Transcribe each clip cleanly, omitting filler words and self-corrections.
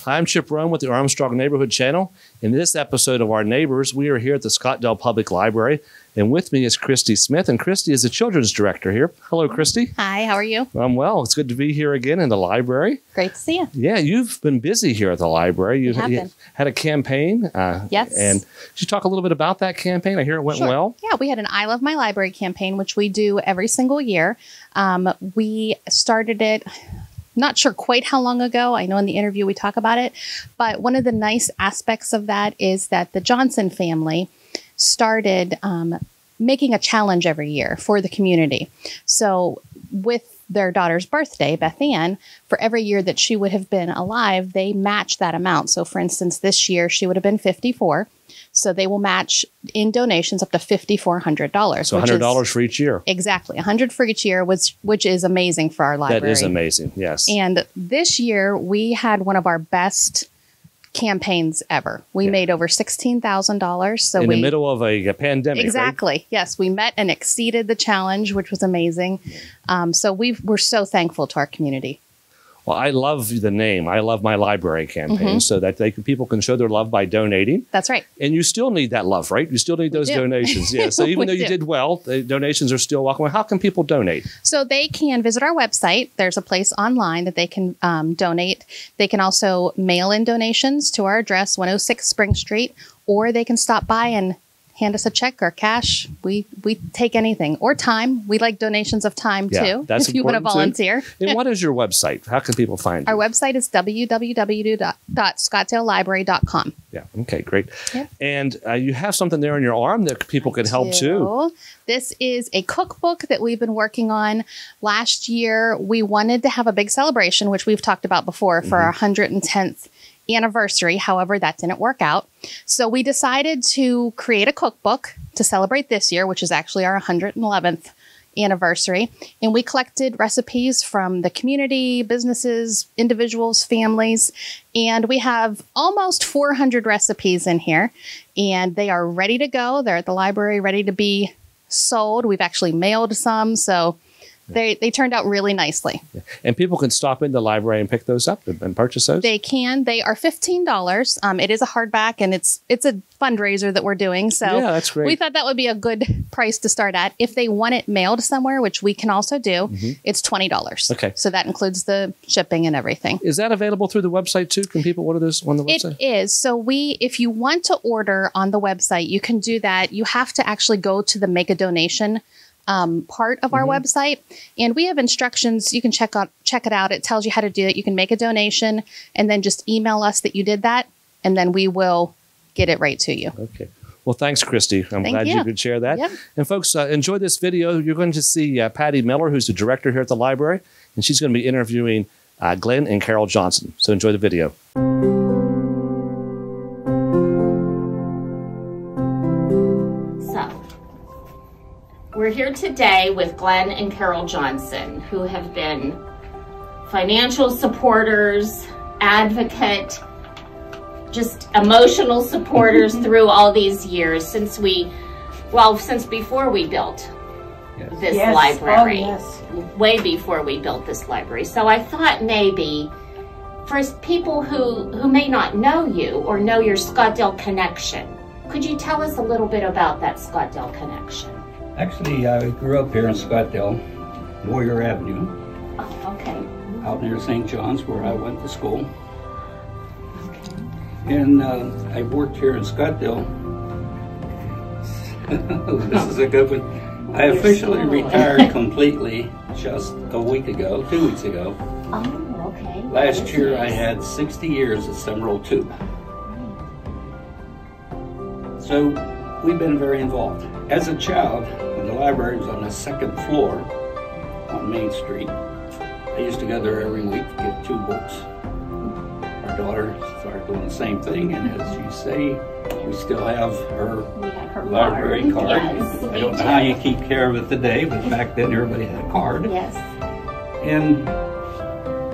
I'm Chip Rowan with the Armstrong Neighborhood Channel. In this episode of Our Neighbors, we are here at the Scottdale Public Library, and with me is Christy Smith, and Christy is the children's director here. Hello, Christy. Hi, how are you? I'm well. It's good to be here again in the library. Great to see you. Yeah, you've been busy here at the library. You been. had a campaign. Yes. And could you talk a little bit about that campaign? I hear it went Sure. well. Yeah, we had an I Love My Library campaign, which we do every single year. We started it, not sure quite how long ago. I know in the interview we talk about it, but one of the nice aspects of that is that the Johnson family started making a challenge every year for the community. So with their daughter's birthday, Bethan, for every year that she would have been alive, they match that amount. So for instance, this year she would have been 54. So they will match in donations up to $5,400. So $100 for each year. Exactly. $100 for each year, which is amazing for our library. That is amazing, yes. And this year we had one of our best campaigns ever. We made over $16,000. So in the middle of a pandemic. Exactly. Right? Yes, we met and exceeded the challenge, which was amazing. So we're so thankful to our community. Well, I love the name. I Love My Library campaign, so that people can show their love by donating. That's right. And you still need that love, right? You still need those donations. Yeah. So even though you did well, the donations are still welcome. How can people donate? So they can visit our website. There's a place online that they can donate. They can also mail in donations to our address, 106 Spring Street, or they can stop by and hand us a check or cash. We take anything, or time. We like donations of time too, that's if you want to volunteer. And what is your website? How can people find you? Our website is www.scottsdalelibrary.com. Yeah. Okay, great. Yep. And you have something there on your arm that people can help too. This is a cookbook that we've been working on. Last year, we wanted to have a big celebration, which we've talked about before, for our 110th anniversary. However, that didn't work out. So we decided to create a cookbook to celebrate this year, which is actually our 111th anniversary. And we collected recipes from the community, businesses, individuals, families, and we have almost 400 recipes in here, and they are ready to go. They're at the library, ready to be sold. We've actually mailed some, so they turned out really nicely. Yeah. And people can stop in the library and pick those up and purchase those? They can. They are $15. It is a hardback, and it's a fundraiser that we're doing. So yeah, that's great. We thought that would be a good price to start at. If they want it mailed somewhere, which we can also do, it's $20. Okay. So that includes the shipping and everything. Is that available through the website too? Can people order this on the website? It is. So if you want to order on the website, you can do that. You have to actually go to the Make a Donation part of our website, and we have instructions. You can check it out. It tells you how to do it. You can make a donation and then just email us that you did that, and then we will get it right to you. Okay. Well, thanks, Christy. I'm glad you could share that. Yep. And folks, enjoy this video. You're going to see Patty Miller, who's the director here at the library, and she's going to be interviewing Glenn and Carol Johnson. So enjoy the video. We're here today with Glenn and Carol Johnson, who have been financial supporters, advocate, just emotional supporters through all these years since before we built this library. Way before we built this library. So I thought maybe for people who may not know you or know your Scottdale connection, could you tell us a little bit about that Scottdale connection? Actually, I grew up here in Scottdale, Warrior Avenue. Oh, okay. Out near St. John's, where I went to school. Okay. And I worked here in Scottdale. This is a good one. I officially retired completely just a week ago, 2 weeks ago. Oh, okay. Last year I had 60 years at Seminole Tube. So we've been very involved. As a child, when the library was on the second floor on Main Street, I used to go there every week to get 2 books. Our daughter started doing the same thing, and as you say, we still have her library card. Yes, I don't know how you keep care of it today, but back then everybody had a card. Yes. And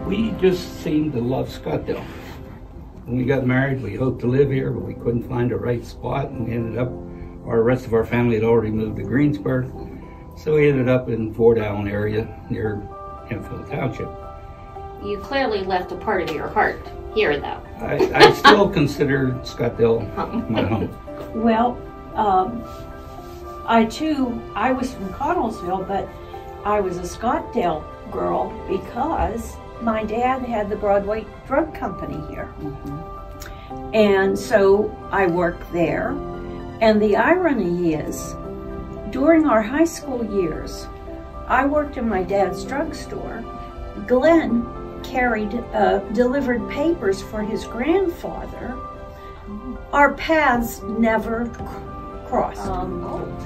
we just seemed to love Scottdale. When we got married, we hoped to live here, but we couldn't find the right spot, and we ended up, the rest of our family had already moved to Greensburg, so we ended up in Fort Allen area near Enfield Township. you clearly left a part of your heart here, though. I still consider Scottdale my home. Well, I was from Connellsville, but I was a Scottdale girl because my dad had the Broadway Drug Company here. And so I worked there. And the irony is, during our high school years, I worked in my dad's drugstore. Glenn delivered papers for his grandfather. Our paths never crossed.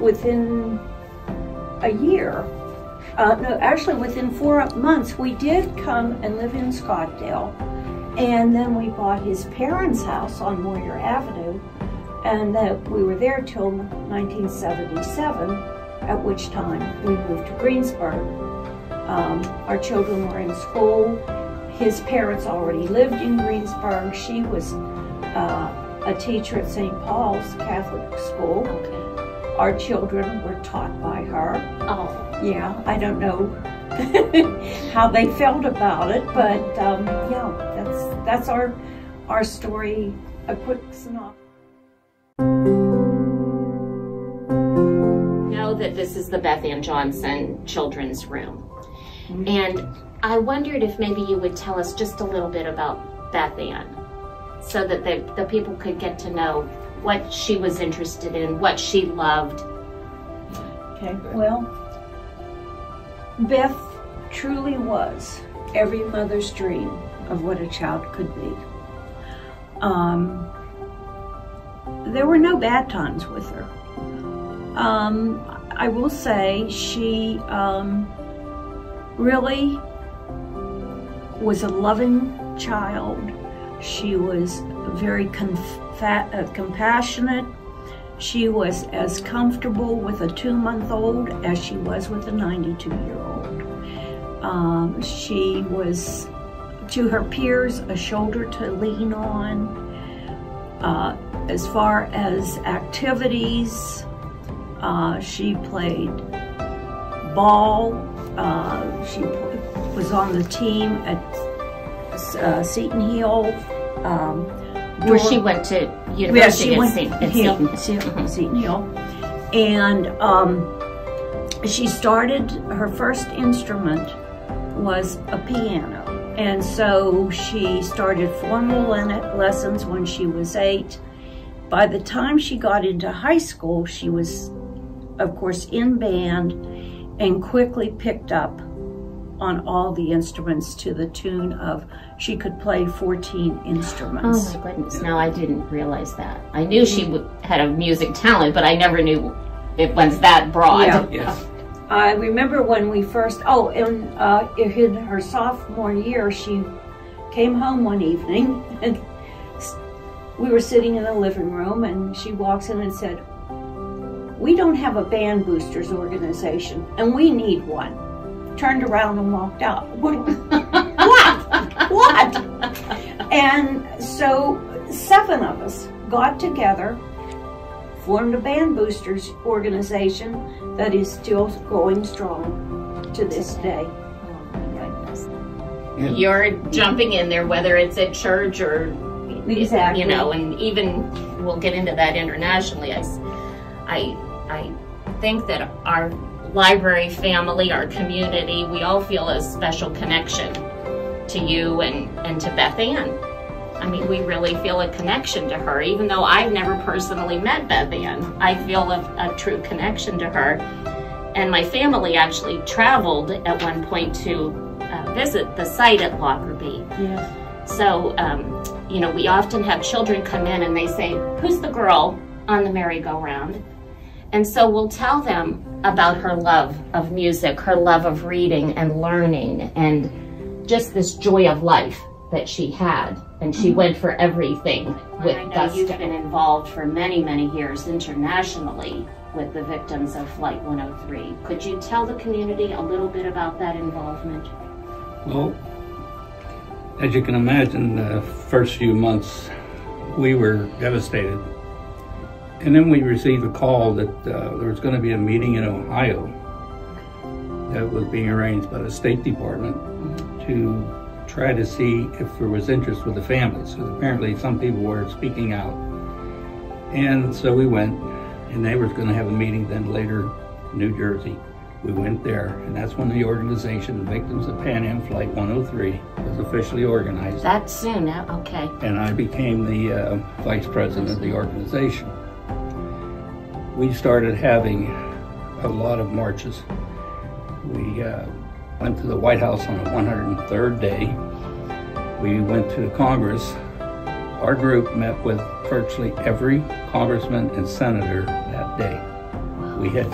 Within a year, no, actually within 4 months, we did come and live in Scottdale. And then we bought his parents' house on Moyer Avenue. And we were there till 1977, at which time we moved to Greensburg. Our children were in school. His parents already lived in Greensburg. She was a teacher at St. Paul's Catholic School. Okay. Our children were taught by her. Oh. Yeah, I don't know how they felt about it, but yeah, that's our story, a quick synopsis. Know that this is the Bethan Johnson Children's Room. And I wondered if maybe you would tell us just a little bit about Bethan so that the people could get to know what she was interested in, what she loved. Okay, well, Beth truly was every mother's dream of what a child could be. There were no bad times with her. I will say she really was a loving child. She was very compassionate. She was as comfortable with a 2-month-old as she was with a 92-year-old. She was, to her peers, a shoulder to lean on. As far as activities, she played ball. She was on the team at Seton Hill. Where she went to university at Seton Hill. And she started, her first instrument was a piano. And so she started formal lessons when she was 8. By the time she got into high school, she was, of course, in band and quickly picked up on all the instruments to the tune of, she could play 14 instruments. Oh my goodness, no, I didn't realize that. I knew she had a music talent, but I never knew it was that broad. Yeah. Yes. I remember when we first, in her sophomore year, she came home one evening and we were sitting in the living room and she walks in and said, "We don't have a band boosters organization and we need one." Turned around and walked out. What? And so 7 of us got together, formed a band boosters organization that is still going strong to this day. Oh my goodness. Yeah. You're jumping in there, whether it's at church or, exactly. You know, and even we'll get into that internationally. I think that our library family, our community, we all feel a special connection to you and to Bethan. I mean, we really feel a connection to her. Even though I've never personally met Bethan, I feel a true connection to her. And my family actually traveled at one point to visit the site at Lockerbie. Yes. So, you know, we often have children come in and they say, "Who's the girl on the merry-go-round?" And so we'll tell them about her love of music, her love of reading and learning, and just this joy of life that she had. And she went for everything with gusto. I know you've been involved for many, many years internationally with the victims of Flight 103. Could you tell the community a little bit about that involvement? Well, as you can imagine, the first few months we were devastated. And then we received a call that there was going to be a meeting in Ohio that was being arranged by the State Department to try to see if there was interest with the families, because apparently some people were speaking out. And so we went, and they were going to have a meeting then later in New Jersey. We went there, and that's when the organization, Victims of Pan Am Flight 103, was officially organized. That soon, okay. And I became the vice president of the organization. We started having a lot of marches. We went to the White House on the 103rd day. We went to Congress. Our group met with virtually every congressman and senator that day. We had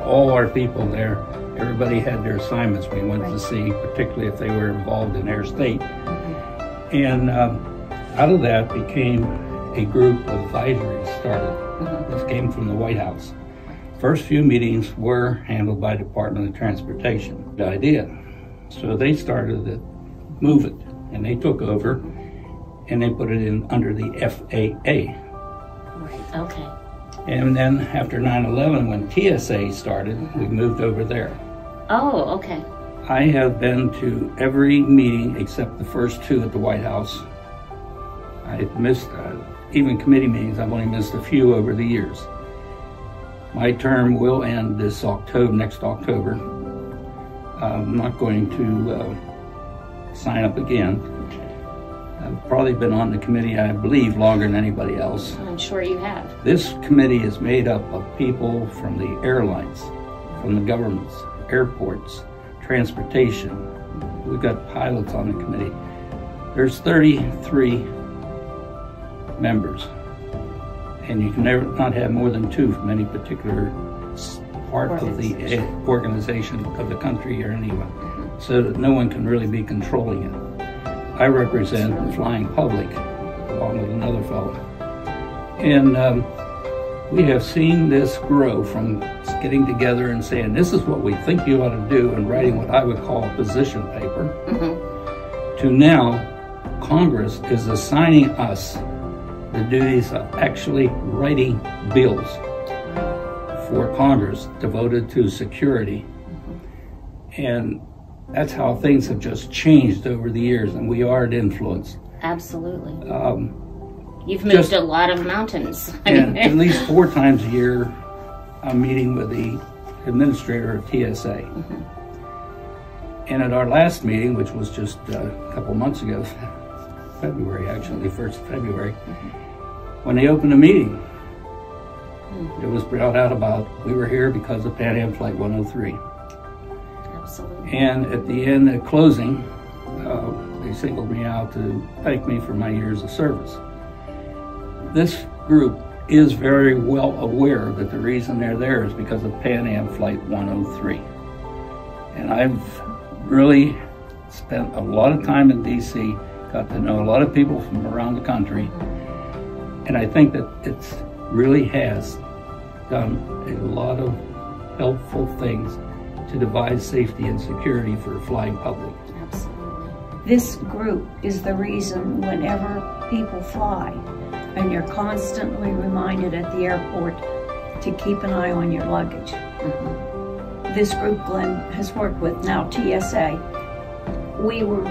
all our people there. Everybody had their assignments we went to see, particularly if they were involved in their state. And out of that became a group of advisories started. This came from the White House. First few meetings were handled by Department of Transportation. The idea. So they started to move it, and they took over, and they put it in under the FAA. Right, okay. And then after 9/11, when TSA started, we moved over there. Oh, okay. I have been to every meeting except the first two at the White House. I've missed, even committee meetings, I've only missed a few over the years. My term will end this October, next October. I'm not going to sign up again. I've probably been on the committee, I believe, longer than anybody else. I'm sure you have. This committee is made up of people from the airlines, from the governments, airports, transportation. We've got pilots on the committee. There's 33 members, and you can never not have more than two from any particular part of the organization of the country or anyone, so that no one can really be controlling it. I represent the flying public, along with another fellow. And we have seen this grow from getting together and saying, this is what we think you ought to do, and writing what I would call a position paper, to now Congress is assigning us the duties of actually writing bills for Congress devoted to security. And that's how things have just changed over the years, and we are at influence. Absolutely. You've moved a lot of mountains. And at least 4 times a year, I'm meeting with the administrator of TSA. And at our last meeting, which was just a couple months ago, February actually, 1st of February, when they opened the meeting, it was brought out about, we were here because of Pan Am Flight 103. Absolutely. And at the end, at closing, they singled me out to thank me for my years of service. This group is very well aware that the reason they're there is because of Pan Am Flight 103. And I've really spent a lot of time in DC, got to know a lot of people from around the country, and I think that it really has done a lot of helpful things to devise safety and security for the flying public. Absolutely. This group is the reason whenever people fly, and you're constantly reminded at the airport to keep an eye on your luggage. This group Glenn has worked with, now TSA, we were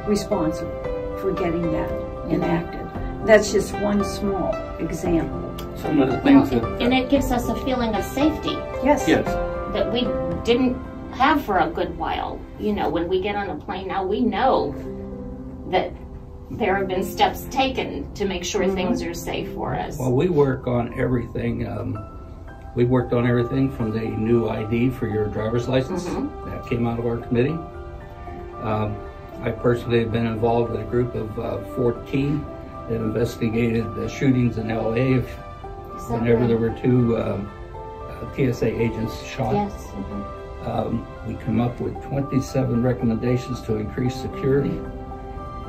responsible for getting that enacted. That's just one small example. Some of the things that... And it gives us a feeling of safety. Yes. Yes. That we didn't have for a good while. You know, when we get on a plane now, we know that there have been steps taken to make sure things are safe for us. Well, we work on everything. We worked on everything from the new ID for your driver's license. That came out of our committee. I personally have been involved with a group of 14 that investigated the shootings in LA whenever there were 2 TSA agents shot. Yes. We come up with 27 recommendations to increase security.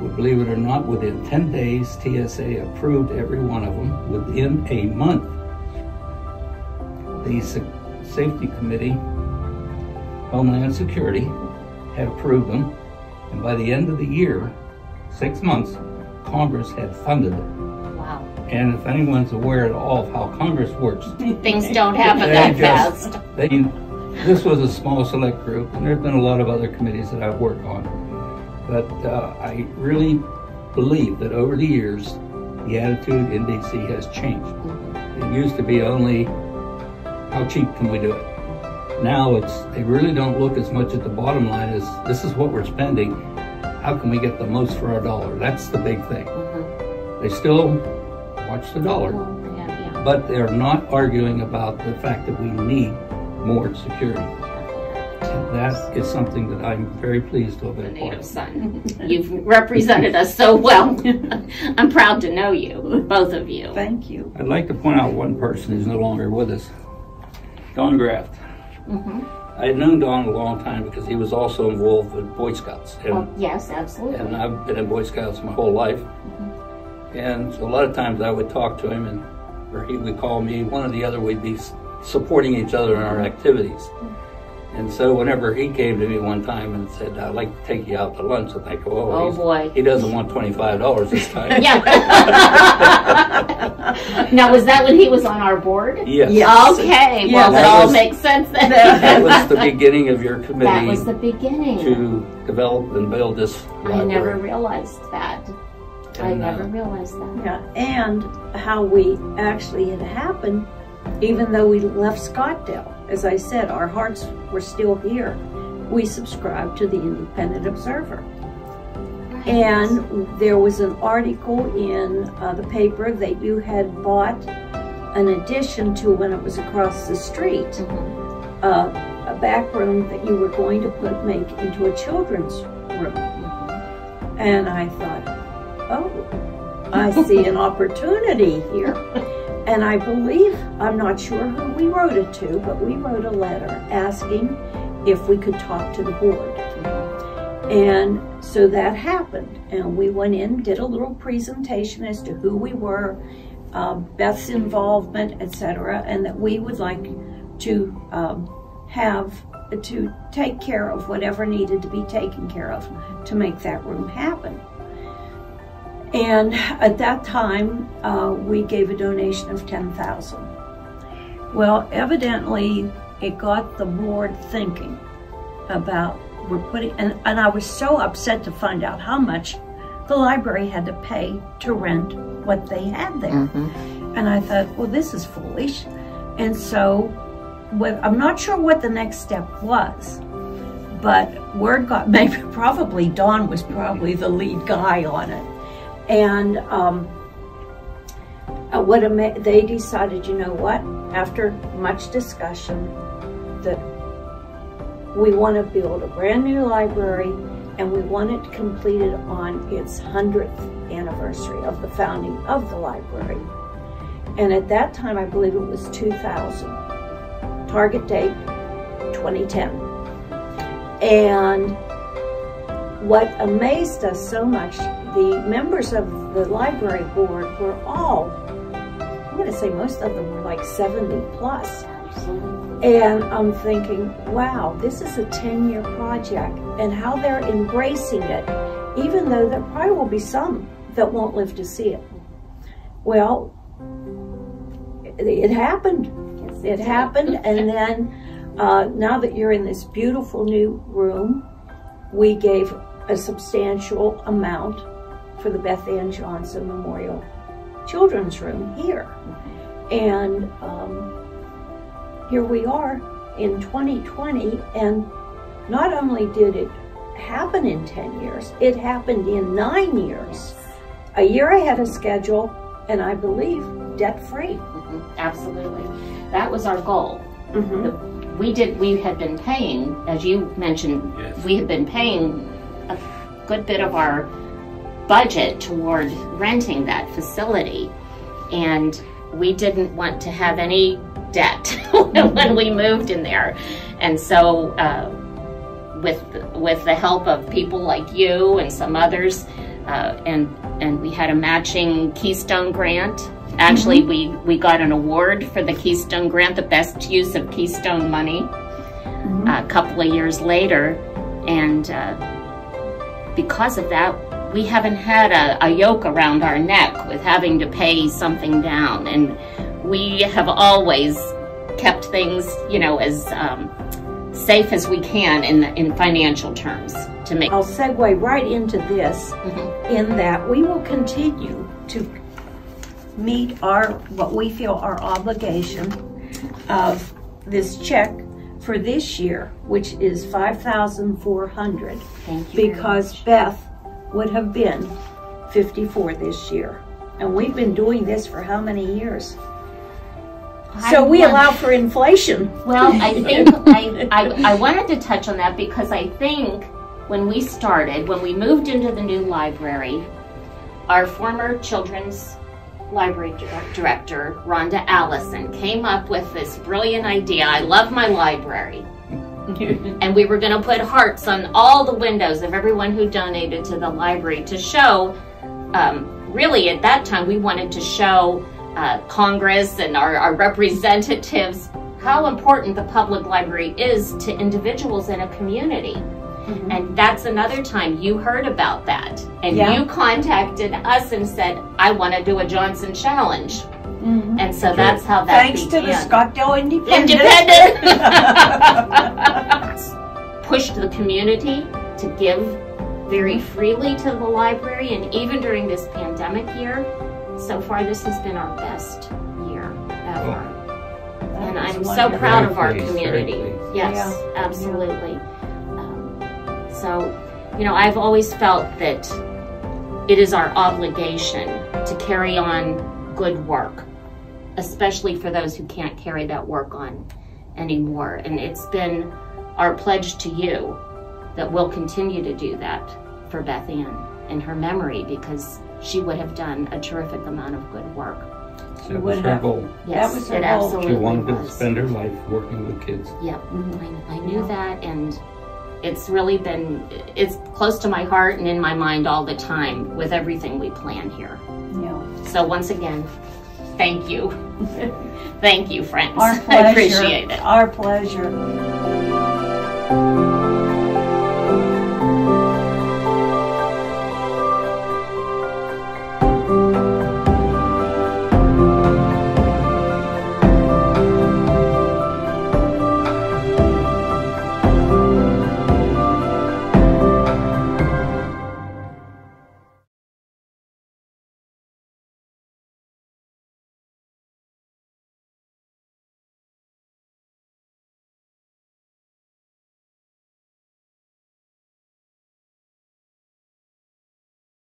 Well, believe it or not, within 10 days, TSA approved every one of them. Within a month, the Safety Committee, Homeland Security, had approved them. And by the end of the year, 6 months, Congress had funded it. Wow. And if anyone's aware at all of how Congress works, Things don't happen that fast. This was a small select group, and there's been a lot of other committees that I've worked on. But I really believe that over the years, the attitude in DC has changed. It used to be only, how cheap can we do it? Now they really don't look as much at the bottom line as, this is what we're spending, how can we get the most for our dollar? That's the big thing. They still watch the dollar, but they're not arguing about the fact that we need more security. And that is something that I'm very pleased to have been a part of. Son, you've represented us so well. I'm proud to know you, both of you. Thank you. I'd like to point out one person who's no longer with us, Don Graft. I had known Don a long time because he was also involved with Boy Scouts. And, yes, absolutely. And I've been in Boy Scouts my whole life. And so a lot of times I would talk to him, or he would call me, one or the other, we'd be supporting each other in our activities. And so whenever he came to me one time and said, I'd like to take you out to lunch, I think, oh boy, he doesn't want $25 this time. Yeah. Now, was that when he was on our board? Yes. Okay, well, that all makes sense then. That was the beginning of your committee. That was the beginning. To develop and build this library. I never realized that. I never realized that. Yeah, and how we actually it happened, even though we left Scottdale. As I said, our hearts were still here. We subscribed to the Independent Observer. Right. And there was an article in the paper that you had bought an addition to when it was across the street, a back room that you were going to make into a children's room. And I thought, oh, I see an opportunity here. And I believe, I'm not sure who we wrote it to, but we wrote a letter asking if we could talk to the board. And so that happened. And we went in, did a little presentation as to who we were, Beth's involvement, etc., and that we would like to to take care of whatever needed to be taken care of to make that room happen. And at that time, we gave a donation of $10,000. Well, evidently, it got the board thinking about and I was so upset to find out how much the library had to pay to rent what they had there. And I thought, well, this is foolish. And so, I'm not sure what the next step was, but word got, probably Don was probably the lead guy on it. And they decided, you know what, after much discussion, that we want to build a brand new library, and we want it completed on its 100th anniversary of the founding of the library. And at that time, I believe it was 2000. Target date, 2010. And what amazed us so much, the members of the library board were all, I'm going to say most of them were like 70 plus. And I'm thinking, wow, this is a 10-year project, and how they're embracing it, even though there probably will be some that won't live to see it. Well, it happened. It happened, and then now that you're in this beautiful new room, we gave a substantial amount for the Bethan Johnson Memorial Children's Room here. And here we are in 2020, and not only did it happen in 10 years, it happened in 9 years. A year ahead of schedule, and I believe debt-free. Absolutely. That was our goal. We had been paying, as you mentioned, we had been paying a good bit of our budget toward renting that facility, and we didn't want to have any debt when we moved in there. And so with the help of people like you and some others, and we had a matching Keystone grant. Actually, we got an award for the Keystone grant, the best use of Keystone money, a couple of years later. And because of that, we haven't had a yoke around our neck with having to pay something down. And we have always kept things, as safe as we can in financial terms to make. I'll segue right into this in that we will continue to meet what we feel our obligation of this check for this year, which is $5,400. Thank you. Because Beth would have been 54 this year. And we've been doing this for how many years? So we allow for inflation. Well, I think I wanted to touch on that because I think when we moved into the new library, our former children's library director, Rhonda Allison, came up with this brilliant idea. I love my library. And we were going to put hearts on all the windows of everyone who donated to the library to show, really at that time, we wanted to show Congress and our representatives how important the public library is to individuals in a community. And that's another time you heard about that. And you contacted us and said, I want to do a Johnson Challenge. And so that's how that Thanks to the Scottsdale Independent. Pushed the community to give very freely to the library. And even during this pandemic year, so far this has been our best year ever. And I'm so proud of our community. Yes, absolutely. So, you know, I've always felt that it is our obligation to carry on good work, especially for those who can't carry that work on anymore. And it's been our pledge to you that we'll continue to do that for Bethan in her memory, because she would have done a terrific amount of good work. That was her goal. Yes, that was it her absolutely She wanted was. to spend her life working with kids. Yep, I knew that, and it's really been, it's close to my heart and in my mind all the time with everything we plan here. So once again, thank you. Thank you, friends. Our pleasure. I appreciate it. Our pleasure.